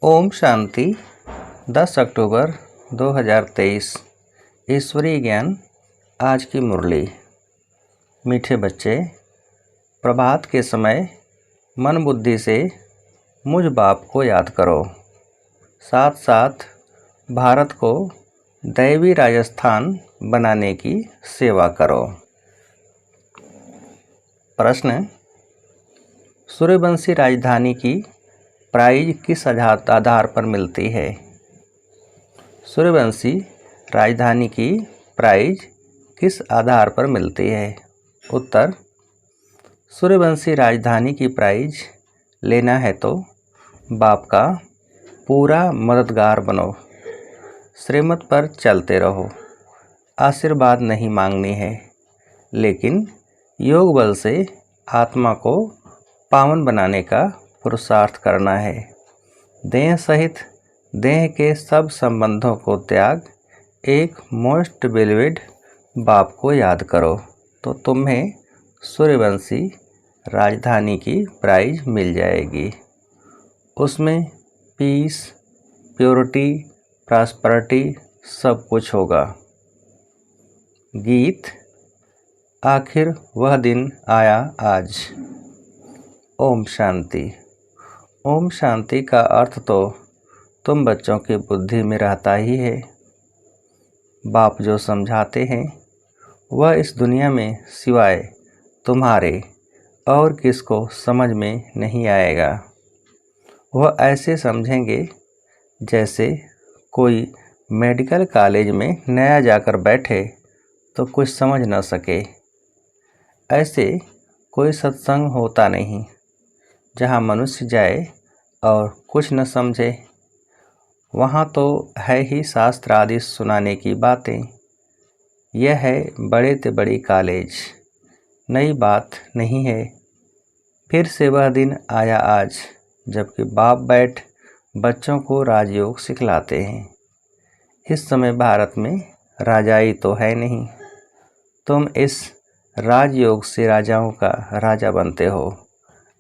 ओम शांति। 10 अक्टूबर 2023। ईश्वरीय ज्ञान। आज की मुरली। मीठे बच्चे, प्रभात के समय मन बुद्धि से मुझ बाप को याद करो। साथ साथ भारत को दैवी राजस्थान बनाने की सेवा करो। प्रश्न: सूर्यवंशी राजधानी की प्राइज किस आधार पर मिलती है? सूर्यवंशी राजधानी की प्राइज किस आधार पर मिलती है? उत्तर: सूर्यवंशी राजधानी की प्राइज लेना है तो बाप का पूरा मददगार बनो, श्रीमत पर चलते रहो। आशीर्वाद नहीं मांगनी है, लेकिन योग बल से आत्मा को पावन बनाने का पुरुषार्थ करना है। देह सहित देह के सब संबंधों को त्याग एक मोस्ट बिलीवेड बाप को याद करो तो तुम्हें सूर्यवंशी राजधानी की प्राइज मिल जाएगी। उसमें पीस, प्योरिटी, प्रॉस्पेरिटी सब कुछ होगा। गीत। आखिर वह दिन आया आज। ओम शांति। ओम शांति का अर्थ तो तुम बच्चों की बुद्धि में रहता ही है। बाप जो समझाते हैं वह इस दुनिया में सिवाय तुम्हारे और किसको समझ में नहीं आएगा। वह ऐसे समझेंगे जैसे कोई मेडिकल कॉलेज में नया जाकर बैठे तो कुछ समझ न सके। ऐसे कोई सत्संग होता नहीं जहाँ मनुष्य जाए और कुछ न समझे। वहाँ तो है ही शास्त्र आदि सुनाने की बातें। यह है बड़े से बड़ी कॉलेज, नई बात नहीं है। फिर से वह दिन आया आज जबकि बाप बैठ बच्चों को राजयोग सिखलाते हैं। इस समय भारत में राजाई तो है नहीं, तुम इस राजयोग से राजाओं का राजा बनते हो।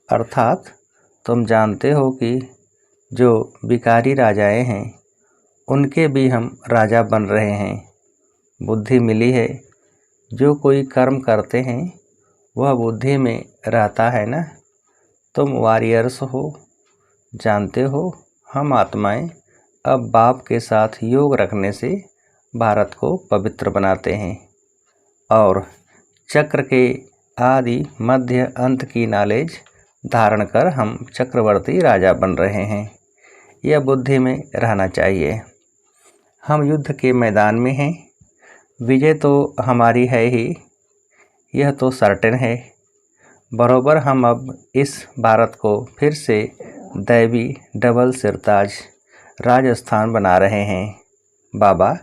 अर्थात तुम जानते हो कि जो भिखारी राजाएं हैं उनके भी हम राजा बन रहे हैं। बुद्धि मिली है, जो कोई कर्म करते हैं वह बुद्धि में रहता है ना। तुम वॉरियर्स हो, जानते हो हम आत्माएं अब बाप के साथ योग रखने से भारत को पवित्र बनाते हैं और चक्र के आदि मध्य अंत की नॉलेज धारण कर हम चक्रवर्ती राजा बन रहे हैं। यह बुद्धि में रहना चाहिए। हम युद्ध के मैदान में हैं, विजय तो हमारी है ही, यह तो सर्टेन है। बरोबर हम अब इस भारत को फिर से दैवी डबल सिरताज राजस्थान बना रहे हैं। बाबा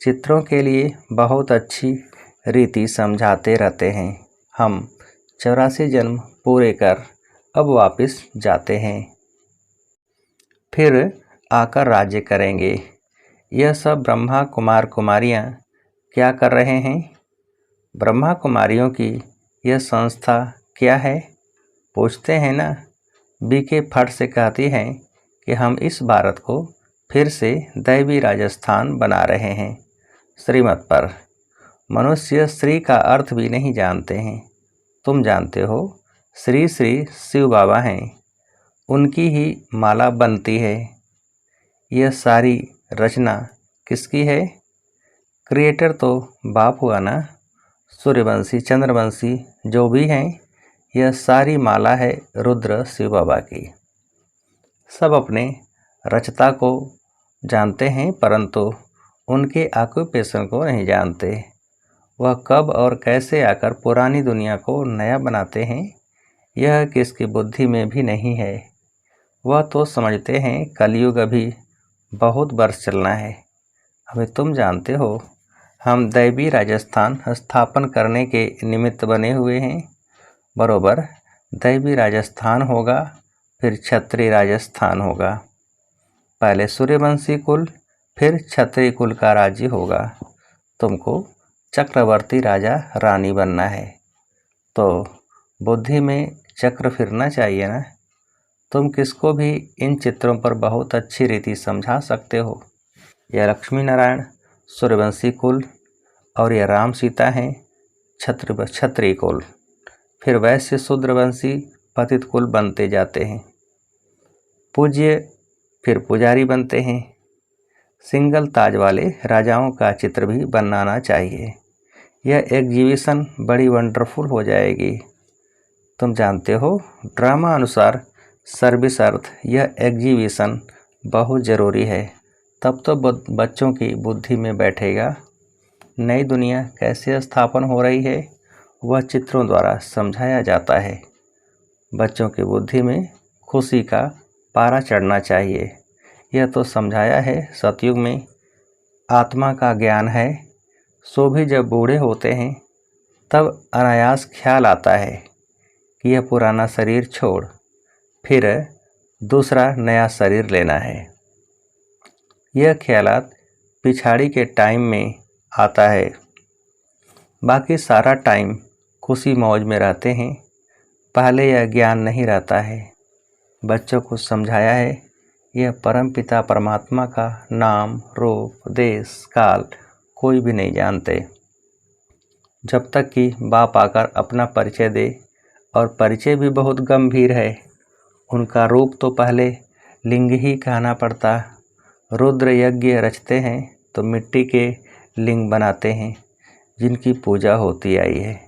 चित्रों के लिए बहुत अच्छी रीति समझाते रहते हैं। हम 84 जन्म पूरे कर अब वापस जाते हैं, फिर आकर राज्य करेंगे। यह सब ब्रह्मा कुमार कुमारियाँ क्या कर रहे हैं? ब्रह्मा कुमारियों की यह संस्था क्या है? पूछते हैं ना। बीके फट से कहती हैं कि हम इस भारत को फिर से दैवी राजस्थान बना रहे हैं। श्रीमत पर मनुष्य श्री का अर्थ भी नहीं जानते हैं। तुम जानते हो श्री श्री शिव बाबा हैं, उनकी ही माला बनती है। यह सारी रचना किसकी है? क्रिएटर तो बाप हुआ ना। सूर्यवंशी चंद्रवंशी जो भी हैं, यह सारी माला है रुद्र शिव बाबा की। सब अपने रचता को जानते हैं परंतु उनके ऑक्यूपेशन को नहीं जानते। वह कब और कैसे आकर पुरानी दुनिया को नया बनाते हैं यह किसकी बुद्धि में भी नहीं है। वह तो समझते हैं कलयुग अभी बहुत वर्ष चलना है। अभी तुम जानते हो हम दैवी राजस्थान स्थापन करने के निमित्त बने हुए हैं। बरोबर दैवी राजस्थान होगा, फिर क्षत्रिय राजस्थान होगा। पहले सूर्यवंशी कुल, फिर क्षत्रिय कुल का राज्य होगा। तुमको चक्रवर्ती राजा रानी बनना है तो बुद्धि में चक्र फिरना चाहिए ना। तुम किसको भी इन चित्रों पर बहुत अच्छी रीति समझा सकते हो। यह लक्ष्मी नारायण सूर्यवंशी कुल और यह राम सीता हैं क्षत्रिय कुल। फिर वैश्य शूद्रवंशी पतित कुल बनते जाते हैं। पूज्य फिर पुजारी बनते हैं। सिंगल ताज वाले राजाओं का चित्र भी बनाना चाहिए। यह एग्जीबिशन बड़ी वंडरफुल हो जाएगी। तुम जानते हो ड्रामा अनुसार सर्विस अर्थ यह एग्जीबिशन बहुत ज़रूरी है। तब तो बच्चों की बुद्धि में बैठेगा। नई दुनिया कैसे स्थापन हो रही है वह चित्रों द्वारा समझाया जाता है। बच्चों की बुद्धि में खुशी का पारा चढ़ना चाहिए। यह तो समझाया है सतयुग में आत्मा का ज्ञान है, सो भी जब बूढ़े होते हैं तब अनायास ख्याल आता है कि यह पुराना शरीर छोड़ फिर दूसरा नया शरीर लेना है। यह ख्यालात पिछाड़ी के टाइम में आता है। बाकी सारा टाइम खुशी मौज में रहते हैं। पहले यह ज्ञान नहीं रहता है। बच्चों को समझाया है यह परम पिता परमात्मा का नाम रूप देश काल कोई भी नहीं जानते। जब तक कि बाप आकर अपना परिचय दे, और परिचय भी बहुत गंभीर है। उनका रूप तो पहले लिंग ही कहना पड़ता। रुद्र यज्ञ रचते हैं तो मिट्टी के लिंग बनाते हैं जिनकी पूजा होती आई है।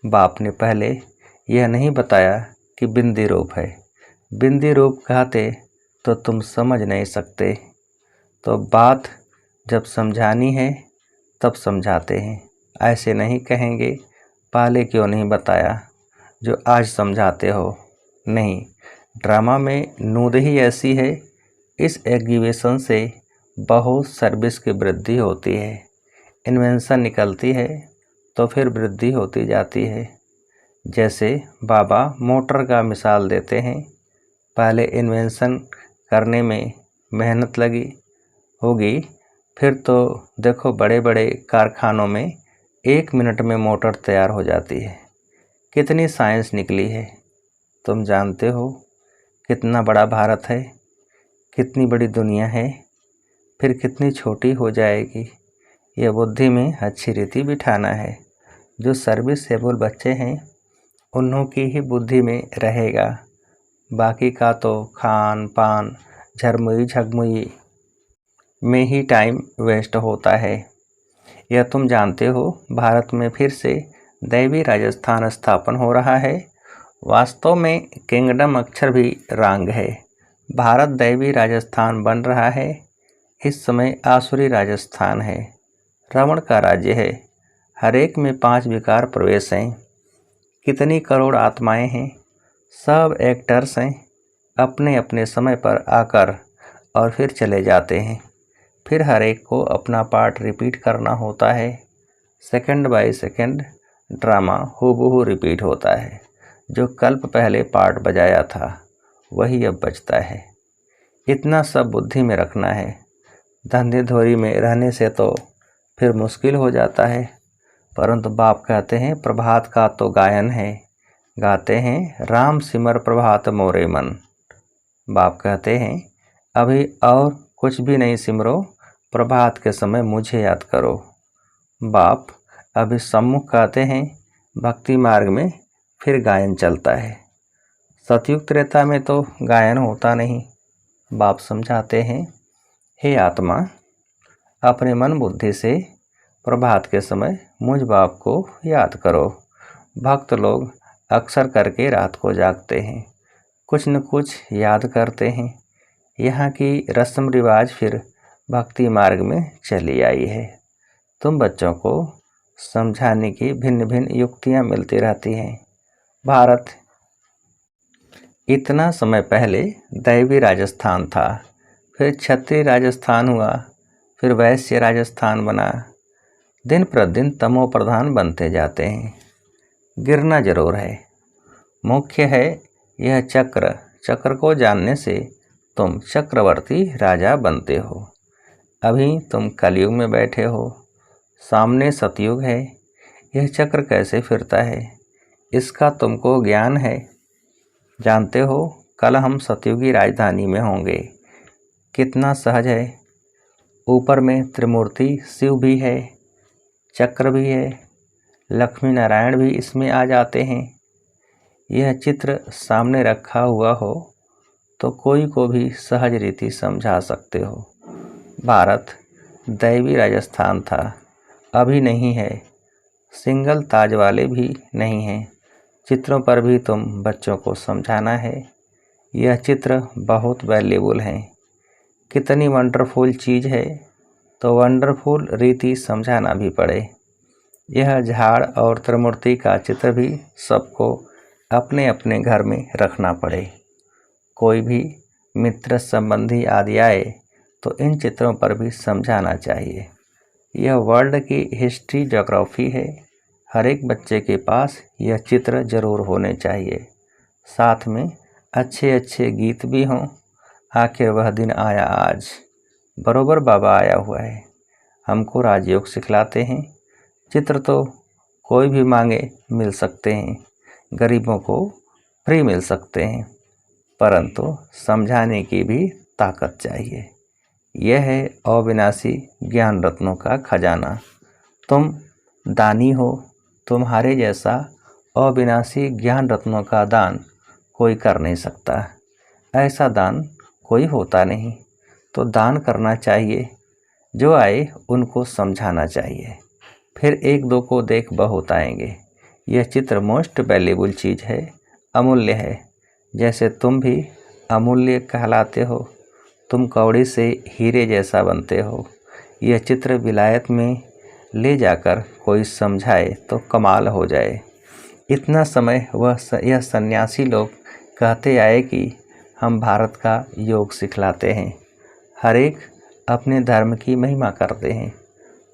बाप ने पहले यह नहीं बताया कि बिंदी रूप है। बिंदी रूप कहते तो तुम समझ नहीं सकते। तो बात जब समझानी है तब समझाते हैं। ऐसे नहीं कहेंगे पहले क्यों नहीं बताया जो आज समझाते हो। नहीं, ड्रामा में नूद ही ऐसी है। इस एग्जीबिशन से बहुत सर्विस की वृद्धि होती है। इन्वेंशन निकलती है तो फिर वृद्धि होती जाती है। जैसे बाबा मोटर का मिसाल देते हैं। पहले इन्वेंशन करने में मेहनत लगी होगी, फिर तो देखो बड़े बड़े कारखानों में 1 मिनट में मोटर तैयार हो जाती है। कितनी साइंस निकली है। तुम जानते हो कितना बड़ा भारत है, कितनी बड़ी दुनिया है, फिर कितनी छोटी हो जाएगी। यह बुद्धि में अच्छी रीति बिठाना है। जो सर्विसेबल बच्चे हैं उन्हों की ही बुद्धि में रहेगा। बाकी का तो खान पान झरमुई झगमुई में ही टाइम वेस्ट होता है। यह तुम जानते हो भारत में फिर से दैवी राजस्थान स्थापन हो रहा है। वास्तव में किंगडम अक्षर भी रॉन्ग है। भारत दैवी राजस्थान बन रहा है। इस समय आसुरी राजस्थान है। रावण का राज्य है। हर एक में 5 विकार प्रवेश हैं। कितनी करोड़ आत्माएं हैं। सब एक्टर्स हैं। अपने अपने समय पर आकर और फिर चले जाते हैं। फिर हर एक को अपना पार्ट रिपीट करना होता है। सेकंड बाय सेकंड ड्रामा हूबहू रिपीट होता है। जो कल्प पहले पार्ट बजाया था वही अब बजता है। इतना सब बुद्धि में रखना है। धंधे धोरी में रहने से तो फिर मुश्किल हो जाता है। परंतु बाप कहते हैं प्रभात का तो गायन है। गाते हैं राम सिमर प्रभात मोरे मन। बाप कहते हैं अभी और कुछ भी नहीं सिमरो, प्रभात के समय मुझे याद करो। बाप अभी सम्मुख कहते हैं भक्ति मार्ग में फिर गायन चलता है। सतयुग त्रेता में तो गायन होता नहीं। बाप समझाते हैं हे आत्मा, अपने मन बुद्धि से प्रभात के समय मुझ बाप को याद करो। भक्त लोग अक्सर करके रात को जागते हैं, कुछ न कुछ याद करते हैं। यहाँ की रस्म रिवाज फिर भक्ति मार्ग में चली आई है। तुम बच्चों को समझाने की भिन्न भिन्न युक्तियाँ मिलती रहती हैं। भारत इतना समय पहले दैवी राजस्थान था, फिर क्षत्रिय राजस्थान हुआ, फिर वैश्य राजस्थान बना। दिन प्रतिदिन तमो प्रधान बनते जाते हैं। गिरना जरूर है। मुख्य है यह चक्र। चक्र को जानने से तुम चक्रवर्ती राजा बनते हो। अभी तुम कलयुग में बैठे हो, सामने सतयुग है। यह चक्र कैसे फिरता है इसका तुमको ज्ञान है। जानते हो कल हम सतयुगी राजधानी में होंगे। कितना सहज है। ऊपर में त्रिमूर्ति शिव भी है, चक्र भी है, लक्ष्मी नारायण भी इसमें आ जाते हैं। यह चित्र सामने रखा हुआ हो तो कोई को भी सहज रीति समझा सकते हो। भारत दैवी राजस्थान था, अभी नहीं है। सिंगल ताज वाले भी नहीं हैं। चित्रों पर भी तुम बच्चों को समझाना है। यह चित्र बहुत वैल्यूबल हैं। कितनी वंडरफुल चीज़ है तो वंडरफुल रीति समझाना भी पड़े। यह झाड़ और त्रिमूर्ति का चित्र भी सबको अपने अपने घर में रखना पड़े। कोई भी मित्र संबंधी आदि आए तो इन चित्रों पर भी समझाना चाहिए। यह वर्ल्ड की हिस्ट्री ज्योग्राफी है। हर एक बच्चे के पास यह चित्र जरूर होने चाहिए। साथ में अच्छे अच्छे गीत भी हों। आखिर वह दिन आया आज, बरोबर बाबा आया हुआ है, हमको राजयोग सिखलाते हैं। चित्र तो कोई भी मांगे मिल सकते हैं, गरीबों को फ्री मिल सकते हैं, परंतु समझाने की भी ताकत चाहिए। यह है अविनाशी ज्ञान रत्नों का खजाना। तुम दानी हो, तुम्हारे जैसा अविनाशी ज्ञान रत्नों का दान कोई कर नहीं सकता। ऐसा दान कोई होता नहीं, तो दान करना चाहिए। जो आए उनको समझाना चाहिए, फिर एक दो को देख बहुत आएंगे। यह चित्र मोस्ट वैल्यूबल चीज़ है, अमूल्य है। जैसे तुम भी अमूल्य कहलाते हो, तुम कौड़ी से हीरे जैसा बनते हो। यह चित्र विलायत में ले जाकर कोई समझाए तो कमाल हो जाए। इतना समय यह सन्यासी लोग कहते आए कि हम भारत का योग सिखलाते हैं। हर एक अपने धर्म की महिमा करते हैं।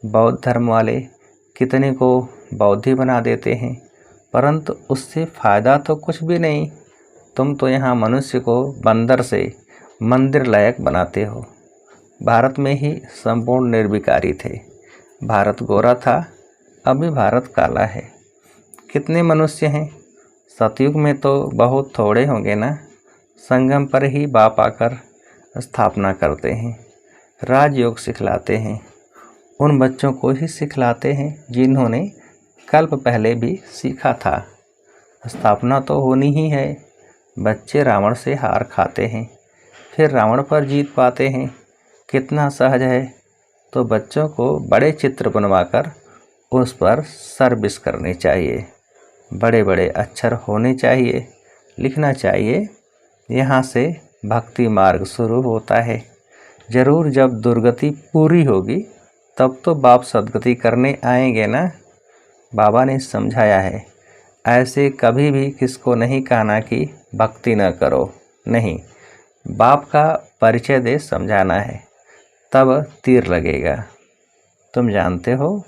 बौद्ध धर्म वाले कितने को बौद्धि बना देते हैं, परंतु उससे फ़ायदा तो कुछ भी नहीं। तुम तो यहाँ मनुष्य को बंदर से मंदिर लायक बनाते हो। भारत में ही संपूर्ण निर्विकारी थे। भारत गोरा था, अभी भारत काला है। कितने मनुष्य हैं? सतयुग में तो बहुत थोड़े होंगे ना। संगम पर ही बाप आकर स्थापना करते हैं, राजयोग सिखलाते हैं। उन बच्चों को ही सिखलाते हैं जिन्होंने कल्प पहले भी सीखा था। स्थापना तो होनी ही है। बच्चे रावण से हार खाते हैं, फिर रावण पर जीत पाते हैं। कितना सहज है। तो बच्चों को बड़े चित्र बनवाकर उस पर सर्विस करनी चाहिए। बड़े बड़े अक्षर होने चाहिए, लिखना चाहिए। यहाँ से भक्ति मार्ग शुरू होता है। जरूर जब दुर्गति पूरी होगी तब तो बाप सदगति करने आएंगे ना। बाबा ने समझाया है, ऐसे कभी भी किसको नहीं कहना कि भक्ति न करो। नहीं, बाप का परिचय दे समझाना है, तब तीर लगेगा। तुम जानते हो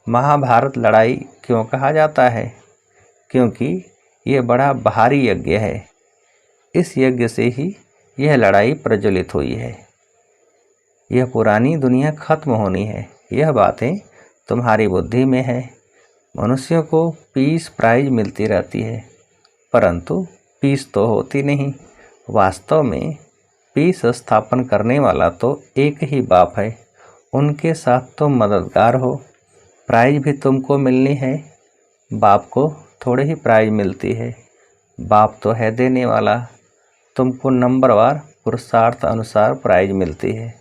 महाभारत लड़ाई क्यों कहा जाता है? क्योंकि ये बड़ा भारी यज्ञ है। इस यज्ञ से ही यह लड़ाई प्रज्वलित हुई है। यह पुरानी दुनिया खत्म होनी है। यह बातें तुम्हारी बुद्धि में है। मनुष्यों को पीस प्राइज मिलती रहती है, परंतु पीस तो होती नहीं। वास्तव में पीस स्थापन करने वाला तो एक ही बाप है। उनके साथ तुम मददगार हो। प्राइज भी तुमको मिलनी है। बाप को थोड़े ही प्राइज मिलती है। बाप तो है देने वाला। तुमको नंबरवार पुरुषार्थ अनुसार प्राइज मिलती है।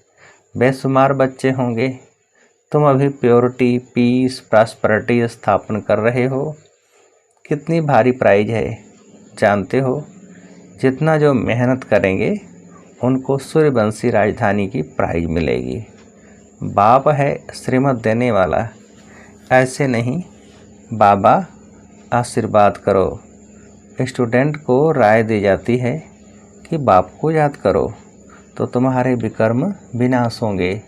बेशुमार बच्चे होंगे। तुम अभी प्योरिटी, पीस, प्रॉस्पेरिटी स्थापन कर रहे हो। कितनी भारी प्राइज है जानते हो? जितना जो मेहनत करेंगे उनको सूर्यवंशी राजधानी की प्राइज मिलेगी। बाप है श्रीमत देने वाला, ऐसे नहीं। बाबा आशीर्वाद करो। स्टूडेंट को राय दी जाती है कि बाप को याद करो तो तुम्हारे विकर्म विनाश होंगे।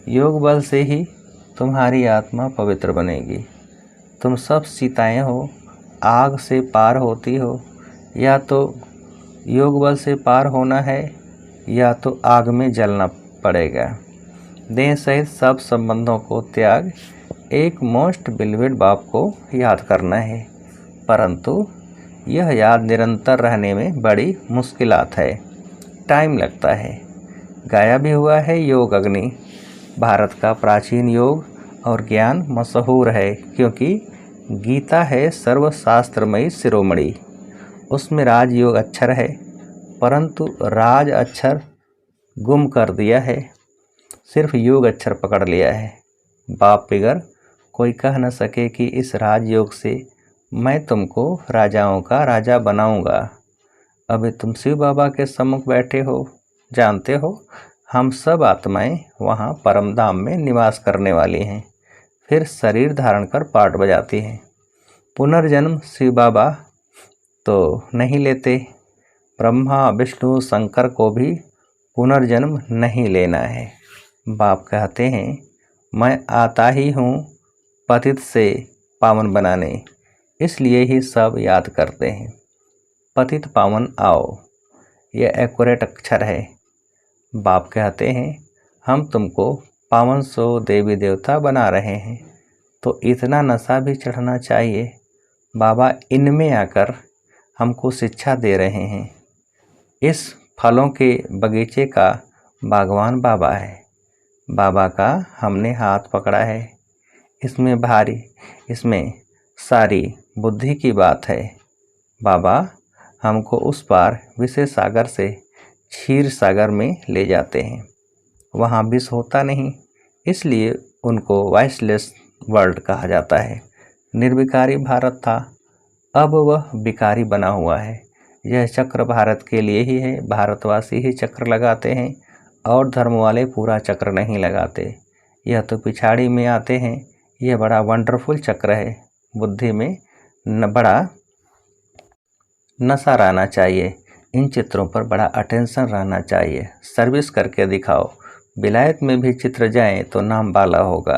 योग बल से ही तुम्हारी आत्मा पवित्र बनेगी। तुम सब सीताएं हो, आग से पार होती हो। या तो योग बल से पार होना है या तो आग में जलना पड़ेगा। देह सहित सब संबंधों को त्याग एक मोस्ट बिलीवेड बाप को याद करना है। परंतु यह याद निरंतर रहने में बड़ी मुश्किलात है, टाइम लगता है। गाया भी हुआ है योग अग्नि। भारत का प्राचीन योग और ज्ञान मशहूर है क्योंकि गीता है सर्वशास्त्रमयी शिरोमणि। उसमें राजयोग अक्षर है, परंतु राज अक्षर गुम कर दिया है, सिर्फ योग अक्षर पकड़ लिया है। बाप बिगर कोई कह न सके कि इस राजयोग से मैं तुमको राजाओं का राजा बनाऊंगा। अभी तुम शिव बाबा के सम्मुख बैठे हो, जानते हो हम सब आत्माएं वहाँ परमधाम में निवास करने वाली हैं, फिर शरीर धारण कर पाठ बजाती हैं। पुनर्जन्म शिव बाबा तो नहीं लेते, ब्रह्मा विष्णु शंकर को भी पुनर्जन्म नहीं लेना है। बाप कहते हैं मैं आता ही हूँ पतित से पावन बनाने, इसलिए ही सब याद करते हैं पतित पावन आओ। यह एक्यूरेट अक्षर है। बाप कहते हैं हम तुमको पावन सो देवी देवता बना रहे हैं, तो इतना नशा भी चढ़ना चाहिए। बाबा इनमें आकर हमको शिक्षा दे रहे हैं। इस फलों के बगीचे का बागवान बाबा है। बाबा का हमने हाथ पकड़ा है। इसमें सारी बुद्धि की बात है। बाबा हमको उस पार विषय सागर से क्षीर सागर में ले जाते हैं। वहाँ विष होता नहीं, इसलिए उनको वाइसलेस वर्ल्ड कहा जाता है। निर्विकारी भारत था, अब वह विकारी बना हुआ है। यह चक्र भारत के लिए ही है। भारतवासी ही चक्र लगाते हैं और धर्म वाले पूरा चक्र नहीं लगाते। यह तो पिछाड़ी में आते हैं। यह बड़ा वंडरफुल चक्र है। बुद्धि में बड़ा नशा रहना चाहिए। इन चित्रों पर बड़ा अटेंशन रहना चाहिए। सर्विस करके दिखाओ। विलायत में भी चित्र जाए तो नाम बाला होगा,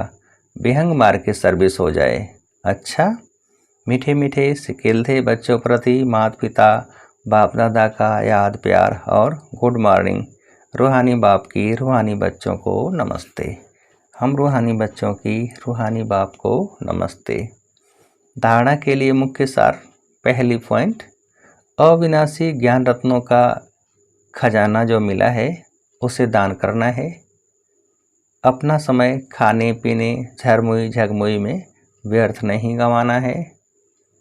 बेहंग मार के सर्विस हो जाए। अच्छा, मीठे मीठे सिकिलधे बच्चों प्रति माता पिता बाप दादा का याद प्यार और गुड मॉर्निंग। रूहानी बाप की रूहानी बच्चों को नमस्ते। हम रूहानी बच्चों की रूहानी बाप को नमस्ते। धारणा के लिए मुख्य सार। पहली पॉइंट, अविनाशी ज्ञान रत्नों का खजाना जो मिला है उसे दान करना है। अपना समय खाने पीने झरमुई झगमुई में व्यर्थ नहीं गंवाना है।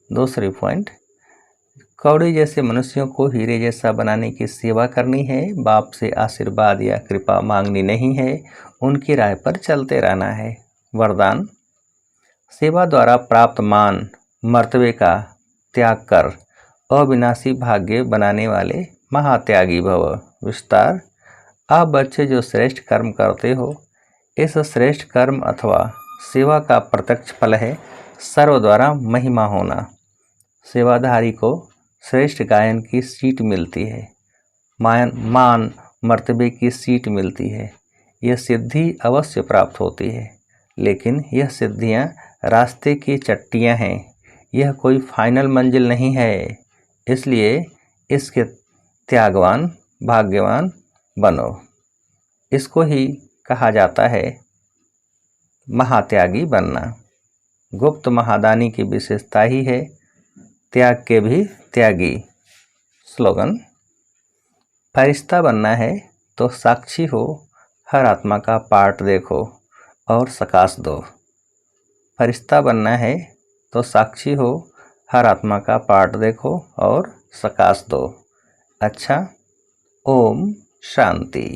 दूसरी पॉइंट, कौड़ी जैसे मनुष्यों को हीरे जैसा बनाने की सेवा करनी है। बाप से आशीर्वाद या कृपा मांगनी नहीं है, उनकी राह पर चलते रहना है। वरदान, सेवा द्वारा प्राप्त मान मर्तबे का त्याग कर अविनाशी भाग्य बनाने वाले महात्यागी भव। विस्तार, आप बच्चे जो श्रेष्ठ कर्म करते हो, इस श्रेष्ठ कर्म अथवा सेवा का प्रत्यक्ष फल है सर्व द्वारा महिमा होना। सेवाधारी को श्रेष्ठ गायन की सीट मिलती है, मान मर्तबे की सीट मिलती है। यह सिद्धि अवश्य प्राप्त होती है, लेकिन यह सिद्धियां रास्ते की चट्टियां हैं। यह कोई फाइनल मंजिल नहीं है, इसलिए इसके त्यागवान भाग्यवान बनो। इसको ही कहा जाता है महात्यागी बनना। गुप्त महादानी की विशेषता ही है त्याग के भी त्यागी। स्लोगन, फरिश्ता बनना है तो साक्षी हो, हर आत्मा का पार्ट देखो और सकाश दो। फरिश्ता बनना है तो साक्षी हो, हर आत्मा का पार्ट देखो और सकाश दो। अच्छा, ओम शांति।